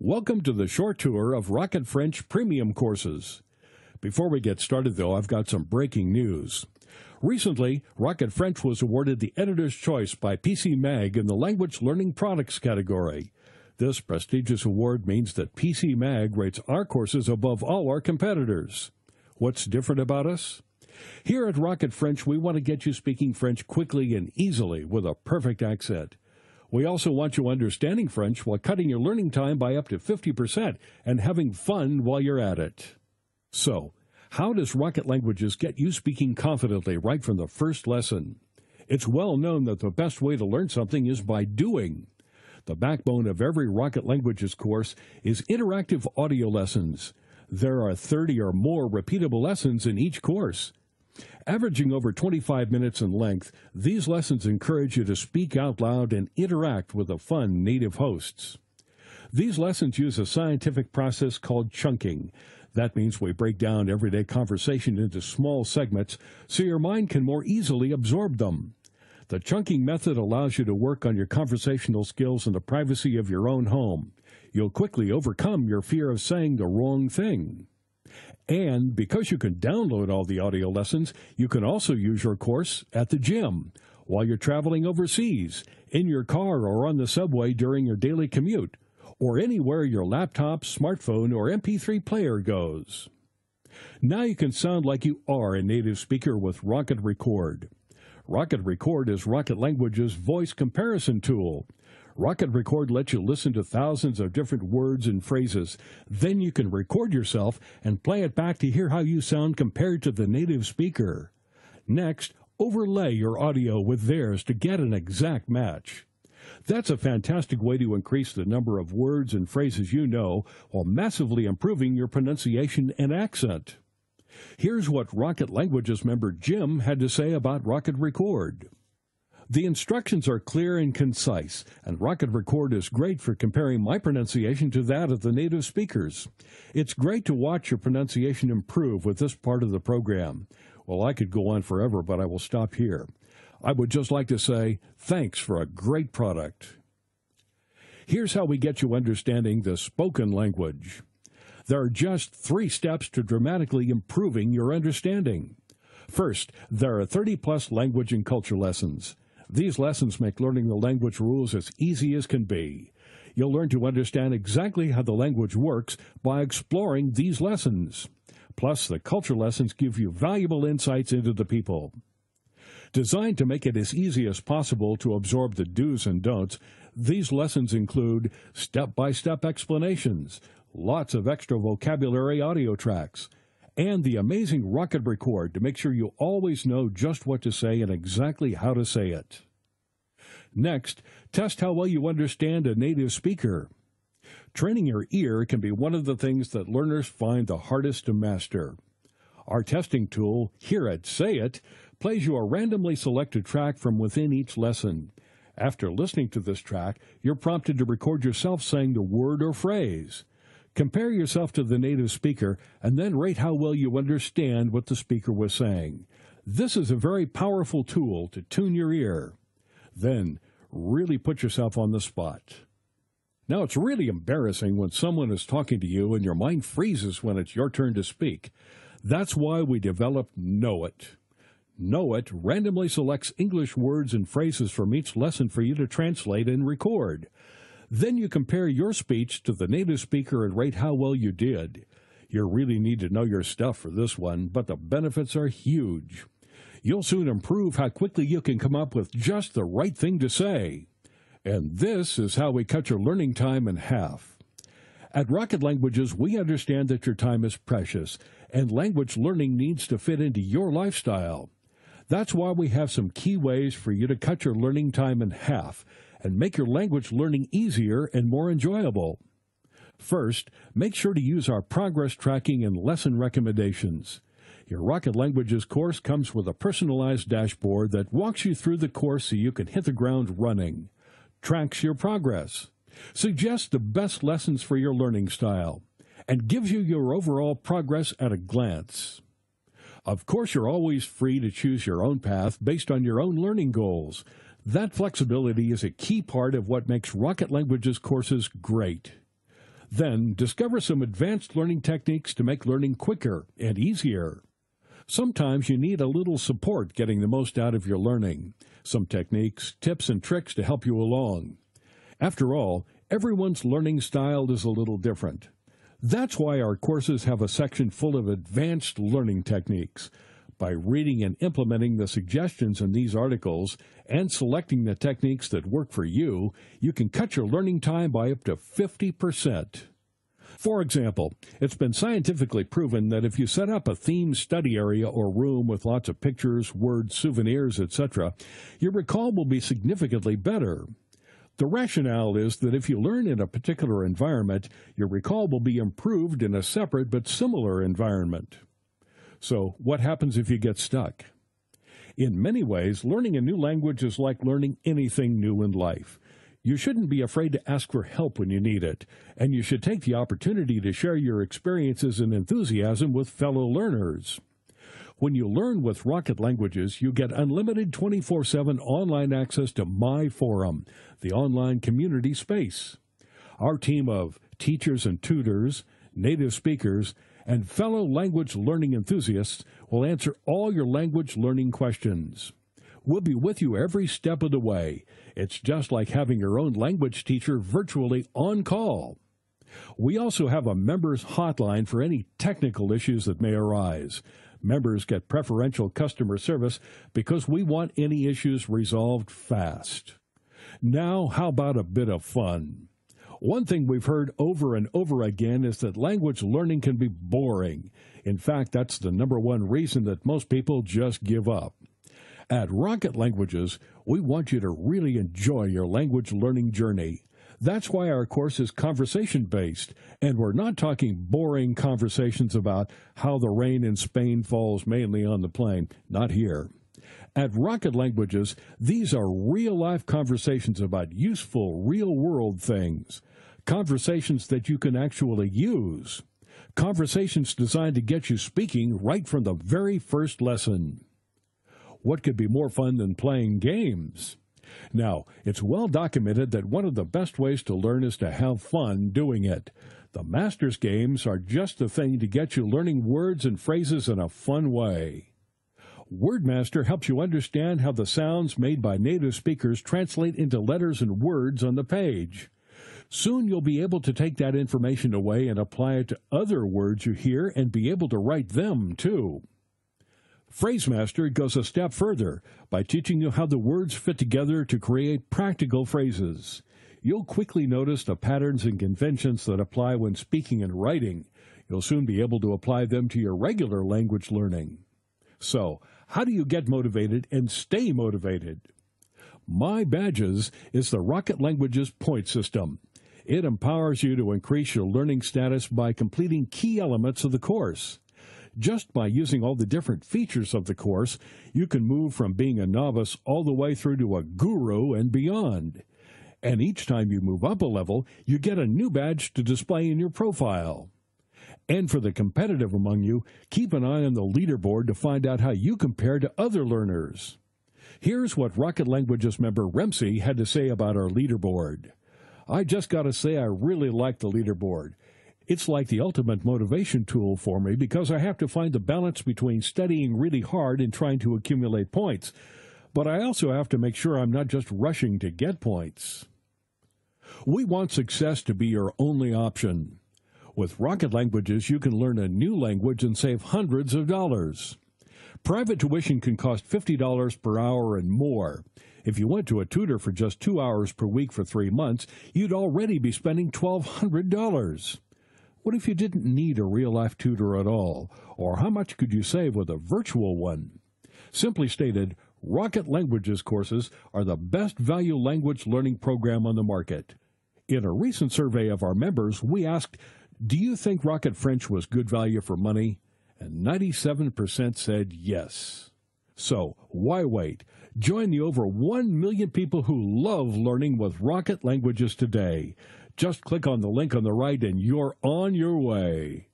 Welcome to the short tour of Rocket French Premium courses. Before we get started, though, I've got some breaking news. Recently, Rocket French was awarded the Editor's Choice by PC Mag in the Language Learning Products category. This prestigious award means that PC Mag rates our courses above all our competitors. What's different about us? Here at Rocket French, we want to get you speaking French quickly and easily with a perfect accent. We also want you understanding French while cutting your learning time by up to 50% and having fun while you're at it. So, how does Rocket Languages get you speaking confidently right from the first lesson? It's well known that the best way to learn something is by doing. The backbone of every Rocket Languages course is interactive audio lessons. There are 30 or more repeatable lessons in each course. Averaging over 25 minutes in length, these lessons encourage you to speak out loud and interact with the fun native hosts. These lessons use a scientific process called chunking. That means we break down everyday conversation into small segments so your mind can more easily absorb them. The chunking method allows you to work on your conversational skills in the privacy of your own home. You'll quickly overcome your fear of saying the wrong thing. And because you can download all the audio lessons, you can also use your course at the gym, while you're traveling overseas, in your car or on the subway during your daily commute, or anywhere your laptop, smartphone, or MP3 player goes. Now you can sound like you are a native speaker with Rocket Record. Rocket Record is Rocket Language's voice comparison tool. Rocket Record lets you listen to thousands of different words and phrases. Then you can record yourself and play it back to hear how you sound compared to the native speaker. Next, overlay your audio with theirs to get an exact match. That's a fantastic way to increase the number of words and phrases you know while massively improving your pronunciation and accent. Here's what Rocket Languages member Jim had to say about Rocket Record. The instructions are clear and concise, and Rocket Record is great for comparing my pronunciation to that of the native speakers. It's great to watch your pronunciation improve with this part of the program. Well, I could go on forever, but I will stop here. I would just like to say thanks for a great product. Here's how we get you understanding the spoken language. There are just 3 steps to dramatically improving your understanding. First, there are 30-plus language and culture lessons. These lessons make learning the language rules as easy as can be. You'll learn to understand exactly how the language works by exploring these lessons. Plus, the culture lessons give you valuable insights into the people. Designed to make it as easy as possible to absorb the do's and don'ts, these lessons include step-by-step explanations, lots of extra vocabulary audio tracks, and the amazing Rocket Record to make sure you always know just what to say and exactly how to say it. Next, test how well you understand a native speaker. Training your ear can be one of the things that learners find the hardest to master. Our testing tool, Hear It, Say It, plays you a randomly selected track from within each lesson. After listening to this track, you're prompted to record yourself saying the word or phrase. Compare yourself to the native speaker and then rate how well you understand what the speaker was saying. This is a very powerful tool to tune your ear. Then, really put yourself on the spot. Now, it's really embarrassing when someone is talking to you and your mind freezes when it's your turn to speak. That's why we developed Know It. Know It randomly selects English words and phrases from each lesson for you to translate and record. Then you compare your speech to the native speaker and rate how well you did. You really need to know your stuff for this one, but the benefits are huge. You'll soon improve how quickly you can come up with just the right thing to say. And this is how we cut your learning time in half. At Rocket Languages, we understand that your time is precious, and language learning needs to fit into your lifestyle. That's why we have some key ways for you to cut your learning time in half and make your language learning easier and more enjoyable. First, make sure to use our progress tracking and lesson recommendations. Your Rocket Languages course comes with a personalized dashboard that walks you through the course so you can hit the ground running, tracks your progress, suggests the best lessons for your learning style, and gives you your overall progress at a glance. Of course, you're always free to choose your own path based on your own learning goals. That flexibility is a key part of what makes Rocket Languages courses great. Then discover some advanced learning techniques to make learning quicker and easier. Sometimes you need a little support getting the most out of your learning. Some techniques, tips, and tricks to help you along. After all, everyone's learning style is a little different. That's why our courses have a section full of advanced learning techniques. By reading and implementing the suggestions in these articles and selecting the techniques that work for you, you can cut your learning time by up to 50%. For example, it's been scientifically proven that if you set up a themed study area or room with lots of pictures, words, souvenirs, etc., your recall will be significantly better. The rationale is that if you learn in a particular environment, your recall will be improved in a separate but similar environment. So, what happens if you get stuck? In many ways, learning a new language is like learning anything new in life. You shouldn't be afraid to ask for help when you need it, and you should take the opportunity to share your experiences and enthusiasm with fellow learners. When you learn with Rocket Languages, you get unlimited 24/7 online access to My Forum, the online community space. Our team of teachers and tutors, native speakers, and fellow language learning enthusiasts will answer all your language learning questions. We'll be with you every step of the way. It's just like having your own language teacher virtually on call. We also have a members hotline for any technical issues that may arise. Members get preferential customer service because we want any issues resolved fast. Now, how about a bit of fun? One thing we've heard over and over again is that language learning can be boring. In fact, that's the number one reason that most people just give up. At Rocket Languages, we want you to really enjoy your language learning journey. That's why our course is conversation-based, and we're not talking boring conversations about how the rain in Spain falls mainly on the plain. Not here. At Rocket Languages, these are real-life conversations about useful, real-world things. Conversations that you can actually use. Conversations designed to get you speaking right from the very first lesson. What could be more fun than playing games? Now, it's well documented that one of the best ways to learn is to have fun doing it. The Masters games are just the thing to get you learning words and phrases in a fun way. WordMaster helps you understand how the sounds made by native speakers translate into letters and words on the page. Soon you'll be able to take that information away and apply it to other words you hear and be able to write them, too. PhraseMaster goes a step further by teaching you how the words fit together to create practical phrases. You'll quickly notice the patterns and conventions that apply when speaking and writing. You'll soon be able to apply them to your regular language learning. So, how do you get motivated and stay motivated? My Badges is the Rocket Languages point system. It empowers you to increase your learning status by completing key elements of the course. Just by using all the different features of the course, you can move from being a novice all the way through to a guru and beyond. And each time you move up a level, you get a new badge to display in your profile. And for the competitive among you, keep an eye on the leaderboard to find out how you compare to other learners. Here's what Rocket Languages member Remsey had to say about our leaderboard. I just got to say I really like the leaderboard. It's like the ultimate motivation tool for me because I have to find the balance between studying really hard and trying to accumulate points. But I also have to make sure I'm not just rushing to get points. We want success to be your only option. With Rocket Languages, you can learn a new language and save hundreds of dollars. Private tuition can cost $50 per hour and more. If you went to a tutor for just 2 hours per week for 3 months, you'd already be spending $1,200. What if you didn't need a real-life tutor at all? Or how much could you save with a virtual one? Simply stated, Rocket Languages courses are the best value language learning program on the market. In a recent survey of our members, we asked, do you think Rocket French was good value for money? And 97% said yes. So, why wait? Join the over 1 million people who love learning with Rocket Languages today. Just click on the link on the right and you're on your way.